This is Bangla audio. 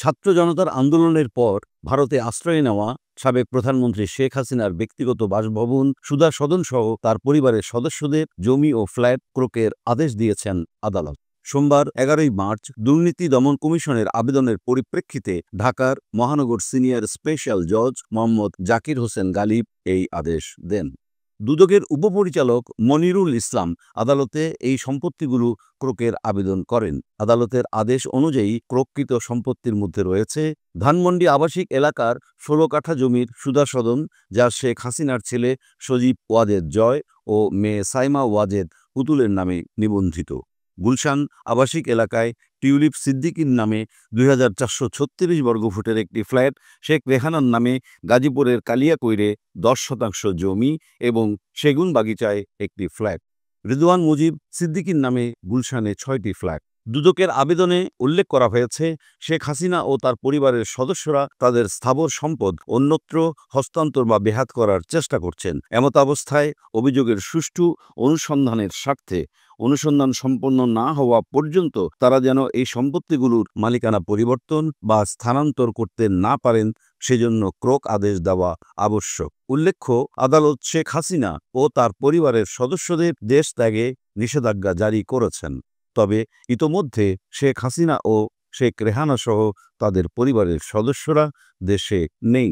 ছাত্র জনতার আন্দোলনের পর ভারতে আশ্রয় নেওয়া সাবেক প্রধানমন্ত্রী শেখ হাসিনার ব্যক্তিগত বাসভবন, সুধা সদন সহ তার পরিবারের সদস্যদের জমি ও ফ্ল্যাট ক্রোকের আদেশ দিয়েছেন আদালত। সোমবার 11 মার্চ দুর্নীতি দমন কমিশনের আবেদনের পরিপ্রেক্ষিতে ঢাকার মহানগর সিনিয়র স্পেশাল জজ মোহাম্মদ জাকির হোসেন গালিব এই আদেশ দেন। দুদকের উপপরিচালক মনিরুল ইসলাম আদালতে এই সম্পত্তিগুলো ক্রোকের আবেদন করেন। আদালতের আদেশ অনুযায়ী ক্রোককৃত সম্পত্তির মধ্যে রয়েছে ধানমন্ডি আবাসিক এলাকার 16 কাঠা জমির সুধা সদন, যা শেখ হাসিনার ছেলে সজীব ওয়াজেদ জয় ও মেয়ে সাইমা ওয়াজেদ পুতুলের নামে নিবন্ধিত। গুলশান আবাসিক এলাকায় টিউলিপ সিদ্দিকীর নামে 2436 বর্গফুটের একটি ফ্ল্যাট, শেখ রেহানার নামে গাজীপুরের কালিয়াকৈরে 10% জমি এবং সেগুন বাগিচায় একটি ফ্ল্যাট, রিদওয়ান মুজিব সিদ্দিকীর নামে গুলশানে 6টি ফ্ল্যাট। দুদকের আবেদনে উল্লেখ করা হয়েছে, শেখ হাসিনা ও তার পরিবারের সদস্যরা তাদের স্থাবর সম্পদ অন্যত্র হস্তান্তর বা বেহাত করার চেষ্টা করছেন। এমতাবস্থায় অভিযোগের সুষ্ঠু অনুসন্ধানের স্বার্থে অনুসন্ধান সম্পন্ন না হওয়া পর্যন্ত তারা যেন এই সম্পত্তিগুলোর মালিকানা পরিবর্তন বা স্থানান্তর করতে না পারেন, সেজন্য ক্রোক আদেশ দেওয়া আবশ্যক। উল্লেখ্য, আদালত শেখ হাসিনা ও তার পরিবারের সদস্যদের দেশ ত্যাগে নিষেধাজ্ঞা জারি করেছেন। তবে ইতোমধ্যে শেখ হাসিনা ও শেখ রেহানা সহ তাদের পরিবারের সদস্যরা দেশে নেই।